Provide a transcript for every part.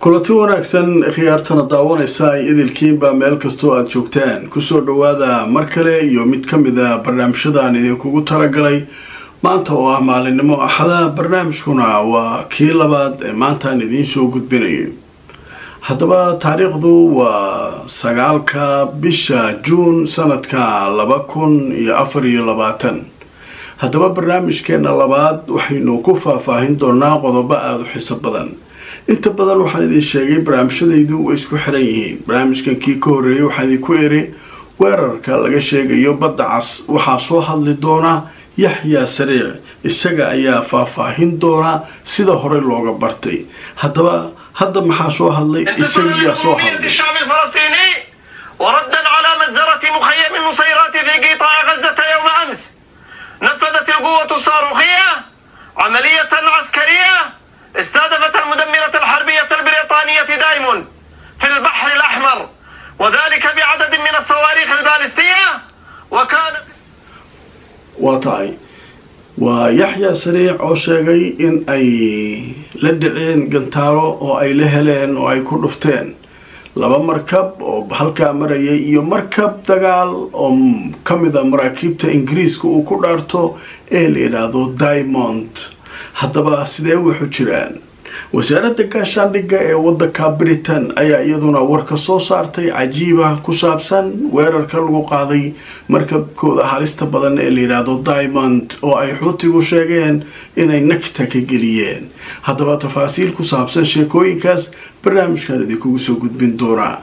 kulanti wanaagsan khiyaartana daawanaysa idilkiinba meel kastoo aad joogtaan kusoo dhawaada mar kale iyo mid ka mid ah barnaamijyadaan idinkugu talagalay maanta oo ah maalinimo axada barnaamijkuna waa kii labaad ee maantaan idiin soo gudbinayo haddaba taariikhdu waa 9 bisha Juun sanadka 2024 haddaba barnaamijkeena labaad waxaynu ku faahfaahin doonaa qodobo aad u xiiso badan inta badan waxaan idin sheegay barnaamijyadaydu way isku xiran yihiin barnaamijkan kii ka horeeyay waxaan idinku eri weerarka laga sheegayo badda cas waxaa soo hadli doona Yaxya Sariic isaga ayaa faahfaahin doona sida hore looga bartay hadda maxaa soo hadlay isaga soo hadlay الشعب الفلسطيني وردا على مجزرة مخيم النصيرات في قطاع غزة يوم أمس نفذت القوة الصاروخية عملية عسكرية استهدفت المدمرة الحربية البريطانية دايموند في البحر الأحمر وذلك بعدد من الصواريخ البالستية وكانت ويحيى سريع oo sheegay in ay la dhiceen gantaaro oo ay la heleen oo ay ku dhufteen laba markab oo halka marayay iyo markab dagaal oo kamida maraakiibta Ingiriiska uu ku dhaarto ee la yiraahdo Diamond haddaba sidee wuxuu jiraan wasaaradda gaashaandhigga ee waddanka Britain ayaa iyaduna war ka soo saartay cajiiba ku saabsan weerarka lagu qaaday markabkooda halista badan ee la yiraahdo Diamond oo ay Xuutigu sheegeen inay nagta ka geliyeen haddaba tafaasiil ku saabsan sheekooyinkaas barnaamijkan idinkugu soo gudbin doonaa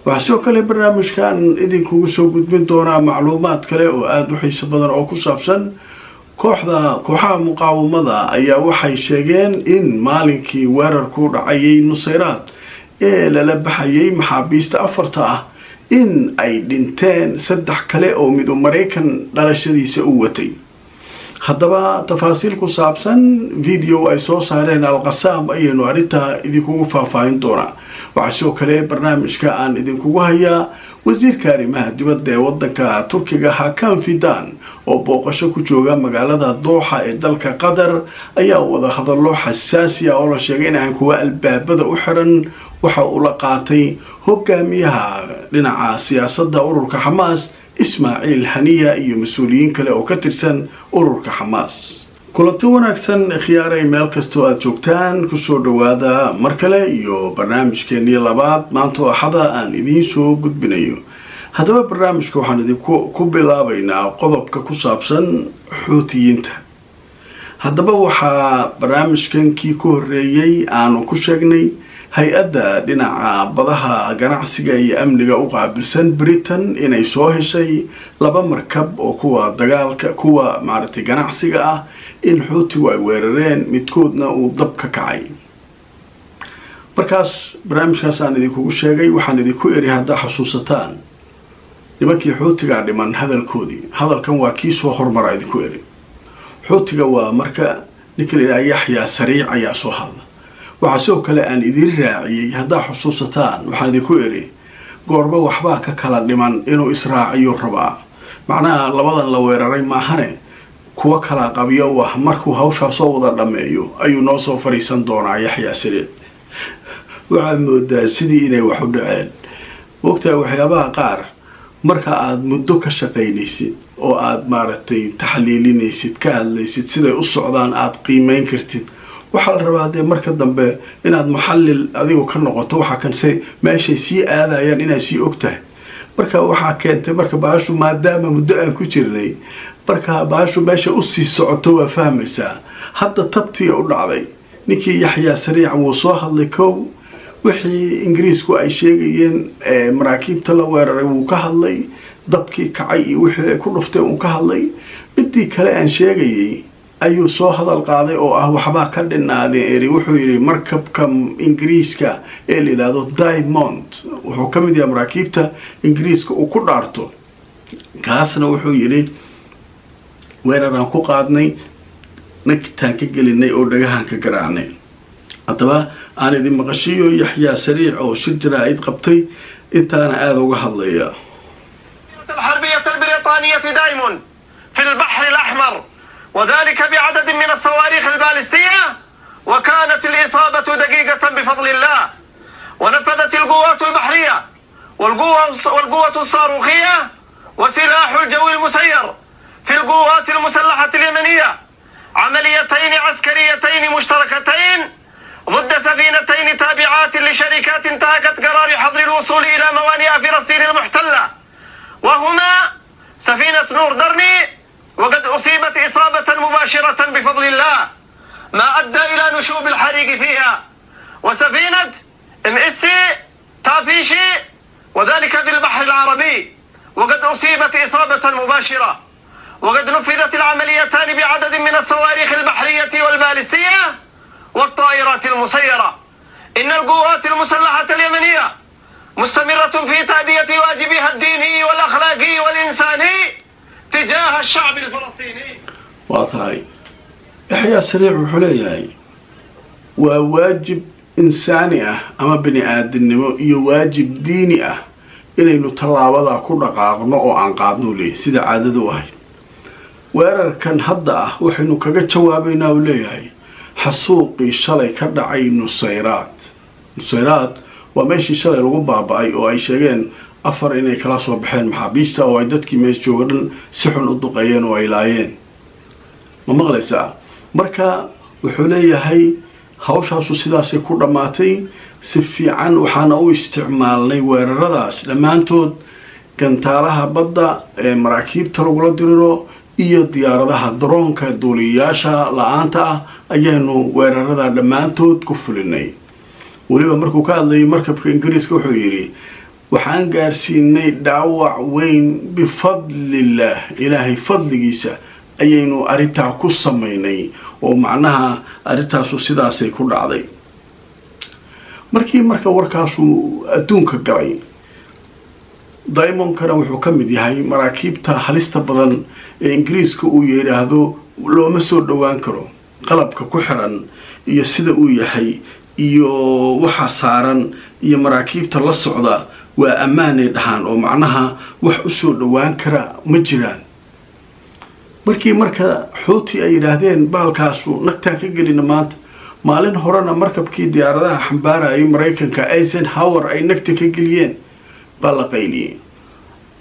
waxaa kale barnaamijkan idinkugu soo gudbin doonaa macluumaad kale oo aad u xiiso badan oo ku saabsan kooxaha muqaawamada ayaa waxay sheegeen in maalinkii weerarku dhacayay Nusayraad ee lala baxayay maxaabiista afarta ah in ay dhinteen 3 kale oo mid Mareykan dhalashadiisa u watay haddaba tafaasiil ku saabsan video ay soo saareen Al-Qassam ayaynu arinta idinkugu faahfaahin doonaa waxaa kale barnaamijka aan idinkugu hayaa wasiirka arrimaha dibadda ee waddanka Turkiga Hakan Fidan oo booqasho ku jooga magaalada Doha ee dalka Qatar ayaa wada hadallo xasaasi ah oo la sheegay in aan kuwa albaabada u xiran waxa uu la qaatay hogaamiyaha dhinaca siyaasadda ururka Hamas Ismaaciil Haniya iyo mas'uuliyiin kale oo ka tirsan ururka Hamas kulanti wanaagsan khiyaaray meel kastoo aad joogtaan kusoo dhawaada mar kale iyo barnaamijkeennii labaad maanta axada aan idiin soo gudbinayo haddaba barnaamijka waxaan idinku bilaabaynaa qodobka ku saabsan Xuutiyiinta haddaba waxaa barnaamijkan kii ka horeeyay aanu ku sheegnay hay-adda dhinaca badaha ganacsiga iyo amniga u qaabilsan Britain inay soo heshay 2 markab oo kuwa dagaalka kuwa ganacsiga ah in Xuutigu ay weerareen midkoodna uu dab ka kacay markaas barnaamijkaas aan idinku sheegay waxaan idinku eri hadda xasuusataan nimankii Xuutiga dhiman hadalkan waa kii soo hormaray idinku eri Xuutiga waa marka ninkii Yaxya Sariic ayaa soo hadla waxaa soo kale aan idin raaciyay hadda xusuusataan waxaan idinku eri goorba waxba ka kala dhiman inuu israaciyo rabaa macnaha labadan la weeraray maahane kuwa kala qabiyo wax markuu hawsha soo wada dhameeyo ayuu noo soo fariisan doonaa Yaxya Sariic waxa moodaa sidii inay wax u dhaceen waqtiga waxyaabaha qaar marka aad muddo ka shaqaynaysid oo aad taxliilinaysid ka hadlaysid siday u socdaan aad qiimeyn kartid waxaa la rabaa marka dambe inaad muxallil adigu ka noqoto waxa kan meeshay sii aadayaan inaad sii ogtahay marka waxaa keentay marka baashu maadaama muddo aan ku jirnay marka baashu meesha u sii socoto waa fahmaysaa hadda tabtii u dhacday ninkii Yaxya Sariic wuu soo hadlay kow wixii Ingiriisku ay sheegayeen maraakiibta la weeraray wuu ka hadlay dabkii kacay iyo wixii ku dhuftay uu ka hadlay midii kale aan sheegayay ayuu soo hadal qaaday oo ah waxba ka dhinaadeen wuxuu yiri markabka Ingiriiska ee la yiraahdo Diamond wuxuu kamid yahay maraakiibta Ingiriiska uu ku dhaarto kaasna wuxuu yiri weeraraan ku qaadnay nagtaan ka gelinay oo dhagahan ka garaacnay haddaba aan idin maqashiyo yaxyaa sariic oo shir jaraa'id qabtay intaana aada uga hadlaya. الحربية البريطانية دايمون في البحر الأحمر، وذلك بعدد من الصواريخ البالستية، وكانت الإصابة دقيقة بفضل الله. ونفذت القوات البحرية والقوة الصاروخية وسلاح الجو المسير في القوات المسلحة اليمنية عمليتين عسكريتين مشتركتين ضد سفينتين تابعات لشركات انتهكت قرار حظر الوصول إلى موانئ فلسطين المحتلة، وهما سفينة نور درني، وقد أصيبت إصابة مباشرة بفضل الله ما أدى إلى نشوب الحريق فيها، وسفينة MS تافيشي وذلك في البحر العربي، وقد أصيبت إصابة مباشرة. وقد نفذت العمليتان بعدد من الصواريخ البحرية والبالستية والطائرات المسيرة. إن القوات المسلحة اليمنية مستمرة في تأدية واجبها الديني والأخلاقي والإنساني تجاه الشعب الفلسطيني. واضحي يحيى سريع وحلياي وواجب إنساني أما بني آدم يواجب ديني إنه تلاوضا كل قاقنا أو عن قادنو لي سيدا عادة واحد weerar kan hadda ah waxaynu kaga jawaabaynaa uu leeyahay xasuuqii shalay ka dhacay Nusayraad waa meeshii shalay lagu baaba'ay oo ay sheegeen afar inay kala soo baxeen maxaabiista oo ay dadkii mees joogan si xun u duqeeyeen oo ay laayeen ma maqlaysaa marka wuxuu leeyahay hawshaasu sidaasay ku dhamaatay si fiican waxaana u isticmaalnay weeraradaas dhammaantood gantaalaha badda ee maraakiibta lagula diriro iyo diyaaradaha droonka duuliyaasha la'aanta ah ayaanu weerarada dhammaantood ku fulinay. waliba markuu ka hadlayay markabka Ingiriiska wuxuu yiri waxaan gaarsiinay dhaawac weyn bifadlillah ilaahay fadligiisa ayaynu arintaa ku sameynay oo macnaha arintaasu sidaasay ku dhacday. markii warkaasu adduunka galay Diamond kana wuxuu ka mid yahay maraakiibta halista badan ee Ingiriiska uu yiraahdo looma soo dhawaan karo qalabka ku xiran iyo sida uu yahay iyo waxa saaran iyo maraakiibta la socda waa ammaanay dhahan oo macnaha wax u soo dhawaan kara ma jiraan. markii Xuuti ay yiraahdeen baalkaasu nagtaan ka gelina maanta maalin horena markabkii diyaaradaha xambaarayay Mareykanka Eisenhower ay nagta ka geliyeen balaqayni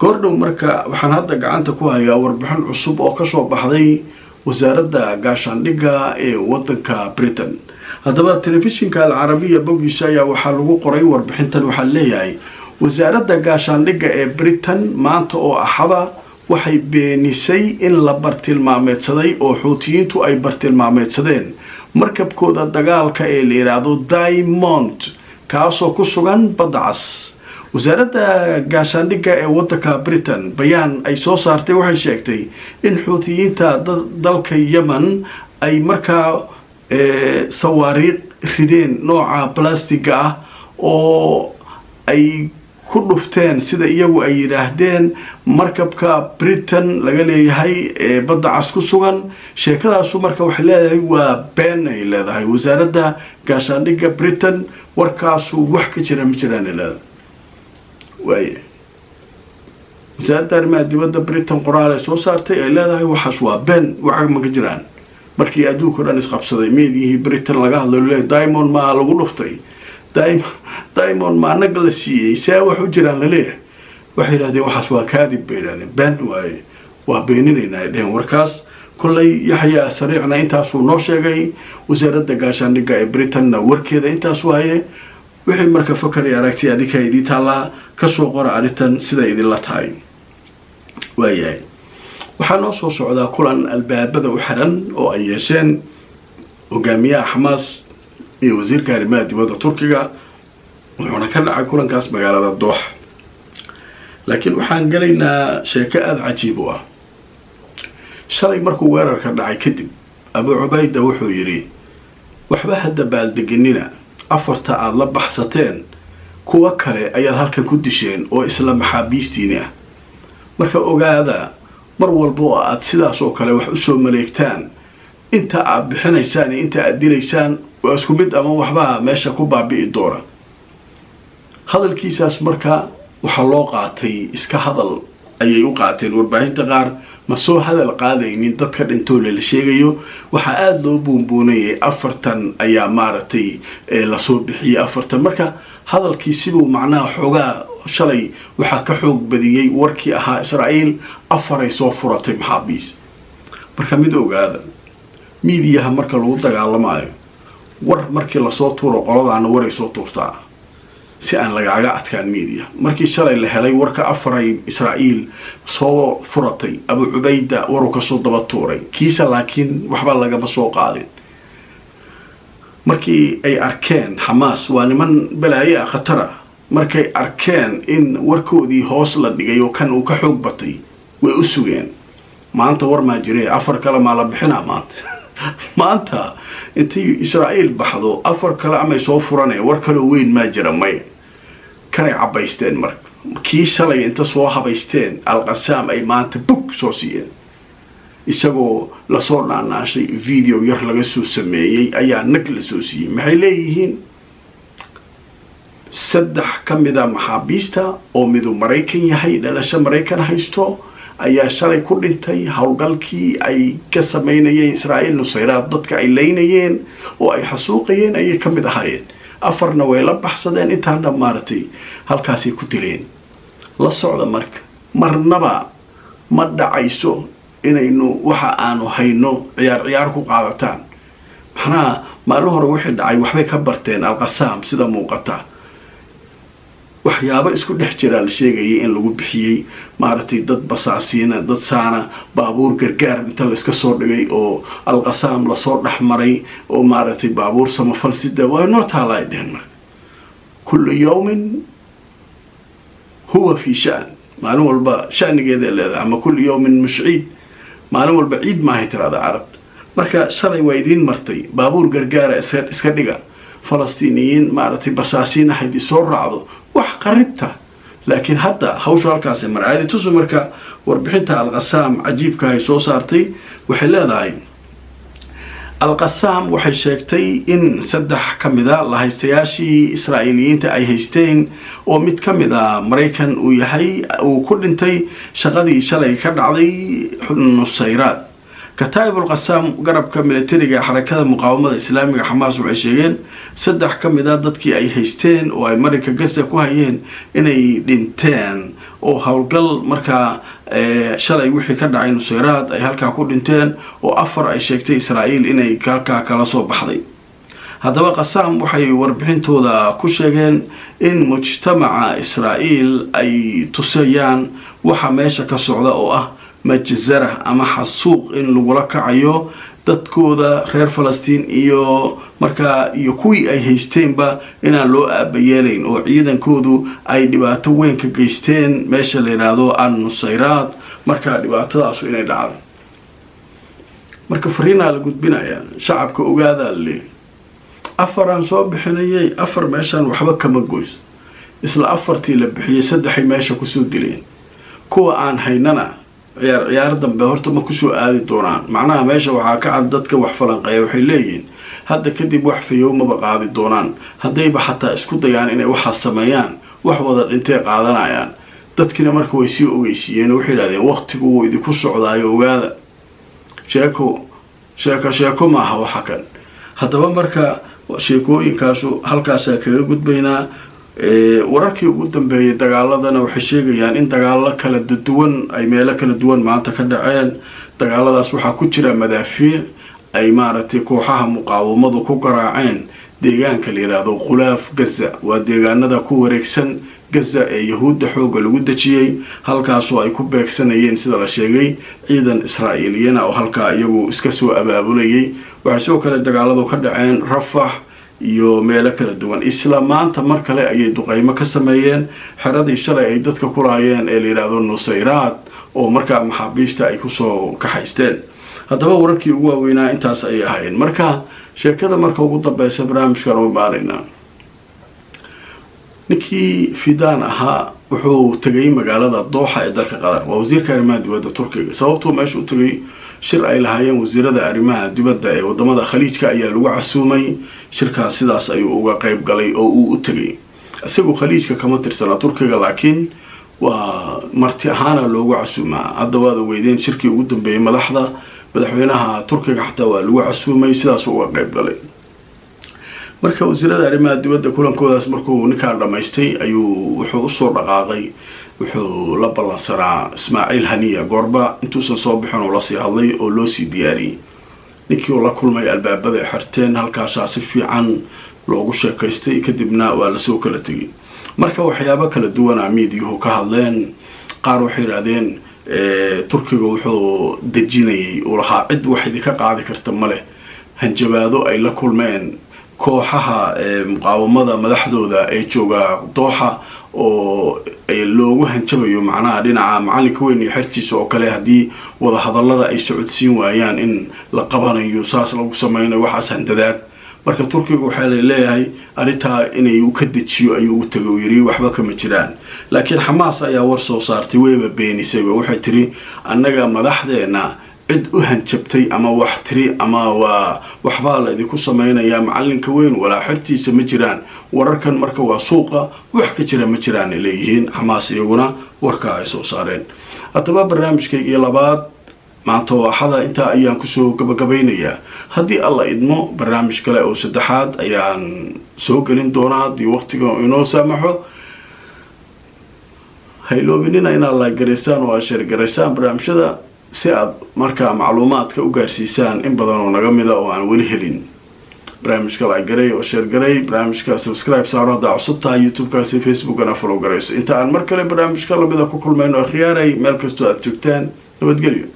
goordhow waxaan hadda gacanta ku hayaa warbixin cusub oo ka soo baxday wasaaradda gaashaandhigga ee wadanka Britain. haddaba telefishinka Al-Arabiya bogiisa ayaa waxaa lagu qoray warbixintan waxaa leeyahay wasaaradda gaashaandhigga ee Britain maanta oo axada waxay beenisay in la bartilmaameedsaday oo Xuutiyiintu ay bartilmaameedsadeen markabkooda dagaalka ee la yiraahdo Diamond kaasoo ku sugan badda cas. wasaaradda gaashaandhigga ee wadanka Britain bayaan ay soo saartay waxay sheegtay in Xuutiyiinta dalka Yemen ay sawaariikh rideen nooca plastiga ah oo ay ku dhufteen sida iyagu ay yiraahdeen markabka Britain laga leeyahay ee badda cas ku sugan. sheekadaasu waxay leedahay waa been ay leedahay wasaaradda gaashaandhigga Britain warkaasu wax ka jira ma jiraan leedahay waaye wasaaradda arrimaha dibadda Britain qoraal ay soo saartay ay leedahay waxaas waa been wax ma ka jiraan. markii adduunka dhan isqabsaday meedihii Britain laga hadlayo Diamond ma lagu dhuftay Diamond ma naga la siiyay saa wax u jiraan la leeyahay waxay yiraahdeen waxaas waa kaadib beeradeen been waaye waa beeninayna dheen warkaas kullay Yaxya Sariicna intaas uu noo sheegay wasaaradda gaashaandhigga ee Britain warkeeda intaas waaye wixii fakar iyo aragti adika idii taala ka soo qora arintan sida idin la tahay waayahay. waxaa noo soo socdaa kulan albaabada u xiran oo ay yeesheen hogaamiyaha Xamaas iyo wasiirka arrimaha dibadda Turkiga wuxuuna ka dhacay kulankaas magaalada Dooxa. laakiin waxaan galaynaa sheeko aad cajiib u ah. shalay markuu weerarka dhacay kadib Abu Ubayda wuxuu yiri waxba hadda baaldeganina afarta aad la baxsateen kuwa kale ayaa halkan ku disheen oo isla maxaabiistiina ah. marka ogaada mar walba aad sidaas oo kale wax u soo maleegtaan inta aad bixinaysaan inta aad dilaysaan واسكو مد أما وحبها ماشا كوبا بإدورة هذا الكيساس مركا وحلو قاتي إسكا هذا أي يقاتل واربعين تغار مسو هذا القاضي dadka dhinto la sheegayo waxa aad loo buunbuunayay 40 ayaa maaratay la soo bixiyay 40 marka hadalkiisibu macnaha xogaa shalay waxa ka xoog badiyay warkii ahaa Israa'iil afaray soo furatay maxaabiis marka mid ogaada miidiyaha marka lagu dagaalamayo war markii la soo tuuro qoladana waray soo tuurtaa si aan lagaaga adkaan media markii shalay la helay warka afaray Israa'iil soo furatay Abu Ubayda waru ka soo daba tuuray kiisa laakiin waxba laga soo qaadin markii ay arkeen Hamas waa niman balaayo khatara markay arkeen in warkoodii hoos la dhigay oo kan uu ka xoog batay way u sugeen maanta war ma jiray afar kale ma la bixina maanta intii Israa'iil baxdo afar kale ama soo furanay war kale weyn ma jira may kanay cabaysteen marka kii shalay inta soo habaysteen Al-Qassam ay maanta book soo siiyeen isagoo la soo dhaanaashay video yar laga soo sameeyay ayaa nag la soo siiyay maxay leeyihiin saddex kamida maxaabiista oo midu Mareykan yahay dhalasho Mareykan haysto ayaa shalay ku dhintay hawlgalkii ay ka sameynayeen Israa'iil nusayraad dadka ay leynayeen oo ay xasuuqayeen ay kamid ahaayeen afarna way la baxsadeen intaana maaratay halkaasay ku dileen la socda marnaba ma dhacayso inaynu waxa aanu hayno ciyaar ku qaadataan maxna maalin hore wixii dhacay waxbay ka barteen Al-Qassam sida muuqata waxyaabo isku dhex jira la sheegay in lagu bixiyay maaratay dad basaasiina dad saana baabuur gargaar inta la iska soo dhigay oo Al-Qassam la soo dhaxmaray oo maaratay baabuur samafal sida waa noo taalaydeen kullu yawmin huwa fi shan maalin walba shanigeeda leedahay ama kullu yawmin mush'id maalin walba ciid ma haytirada arab marka shalay way idin martay baabuur gargaar iska dhiga Falastiiniyiin maaratay basaasiina haydii soo raacdo wax qaribta laakiin hadda hawshu halkaas marcaadi tusu marka warbixinta Al-Qassam cajiibka ay soo saartay waxay leedahay Al-Qassam waxay sheegtay in saddex kamida la haystayaashii Israa'iiliyiinta ay haysteen oo mid kamida Mareykan uu yahay uu ku dhintay shaqadii shalay ka dhacday nusayraad كتائب القسام قرب كميلتريga حركة مقاومة إسلامية حماس وعشيين صدح كميدا dadkii ay haysteen oo ay Mareyka Gaza ku hayeen inay dhinteen oo hawlgal marka shalay wixii ka dhacay nusayraad ay halka ku dhinteen oo afar ay sheegtay Israa'iil inay halka kala soo baxday hadaba Qassam waxay warbixintooda ku sheegeen in mujtamaca Israa'iil ay tusayaan waxa meesha ka socda oo ah majzara ama xasuuq in lagu la kacayo dadkooda reer Falastiin iyo marka iyo kuwii ay haysteenba inaan loo aabayeelayn oo ciidankoodu ay dhibaato weyn ka geysteen meesha la yiraahdo an-nusayraad marka dhibaatadaas inay dhacdo marka fariina la gudbinaya shacabka ogaada le afaran soo bixinayay afar meeshan waxba kama goys isla afartii la bixiyay saddex meesha ku soo dileen kuwa aan haynana ciyaar dambe horta ma ku soo aadi doonaan macnaha meesha waxa ka cad dadka wax falanqeeyo waxay leeyihiin hadda kadib wax fiyo ma qaadi doonaan hadayba xataa isku dayaan inay waxa sameeyaan wax wada dhintay qaadanayaan dadkina marka way sii ogeysiyeen waxay yiraahdeen waqtigu uu idinku socdaayo ogaada sheeko ma aha waxa kan hadaba marka sheekooyinkaas halkaas kaga gudbaynaa wararkii ugu dambeeyay dagaaladana waxay sheegayaan in dagaalo kala duwan ay meelo kala duwan maanta ka dhaceen dagaaladaas waxa ku jira madaafiic ay maaratay kooxaha muqaawamadu ku garaaceen deegaanka la yiraahdo Khulaaf Gaza waa deegaanada ku wareegsan Gaza ee Yahuudda xooga lagu dajiyay halkaas oo ay ku beegsanayeen sida la sheegay ciidan Israa'iiliyiin oo halka iyagu iska soo abaabulayay waxa soo kale dagaaladu ka dhaceen Rafah iyo meelo kala duwan islaamaanta mar kale ayay duqeymo ka sameeyeen xeradii shalay ay dadka ku laayeen ee la yiraahdo nusayraad oo marka maxaabiista ay ku soo kaxaysteen hadaba wararkii ugu waaweynaa intaas ay ahaayeen marka sheekada marka ugu dambaysa barnaamijkan oo baareena ninkii Fidaan ahaa wuxuu tagay magaalada Dooxa ee dalka Qatar waa wasiirka arrimaha dibadda Turkiga sababtoo meesha uu tagay shir ay lahaayeen wasiirada arrimaha dibadda ee wadamada khaliijka ayaa lagu casuumay shirkaas sidaas ayuu uga qayb galay oo uu u tegay isagu khaliijka kama tirsana turkiga laakiin waa marti ahaana loogu casuumaa hadda waad weydeen shirkii ugu dambeeyay madaxweynaha turkiga xataa waa lagu casuumay sidaas uga qayb galay marka wasiirada arrimaha dibadda kulankoodaas markuu ninkaan dhamaystay ayuu wuxuu usoo dhaqaaqay wuxuu la ballansanaa Ismaaciil Haniya goorba intuusan soo bixin oo la sii hadlay oo loo sii diyaariyay ninkii uu la kulmay albaabada xirteen halkaas si fiican loogu sheekaystay kadibna waa la soo kala tagay marka waxyaabo kala duwan miidiyuhu ka hadleen qaar waxay yiraahdeen turkiga wuxuu dejinayay oo lahaa cid wax idinka qaadi karta male hanjabaado ay la kulmeen kooxaha muqaawamada madaxdooda ay jooga Dooxa oo loogu hanjabayo macnaha dhinaca macalinka weyn iyo xirtiisa oo kale hadii wada hadallada ay socodsiin waayaan in la qabanayo saas lagu sameeyo waxaas handadaad marka turkiga waxa leeyahay arinta inay u ka dejiyo ayuu u tago yiri waxba kama jiraan laakiin Xamaas ayaa war soo saartay weeba beenisay waxay tiri annaga madaxdeena cid u hanjabtay ama wax tiri ama waxba la idinku sameeynaya macalinka weyn wala xirtiisa ma jiraan wararkan marka waa suuqa wax ka jira ma jiraan leeyihiin Xamaas iyaguna warka ay soo saareen hadaba barnaamijkayga labaad maanta waxada inta ayaan ku soo gabagabaynayaa hadii Allah idmo barnaamij kale oo saddexaad ayaan soo gelin doonaa di waqtiga inoo saamaxo hayloobinina in la gareysaan oo share gareysaan barnaamijyada si aad marka macluumaadka u gaarsiisaan in badan oo naga mid ah oo aan wali helin barnaamijka la gareey oo share gareey barnaamijka subscribe saaro cusubta YouTube-ka iyo Facebook-na follow gareyso inta aan mar kale barnaamijka la mid ah ku kulmayno khiyaaray meel kasto aad joogtaan nabadgelyo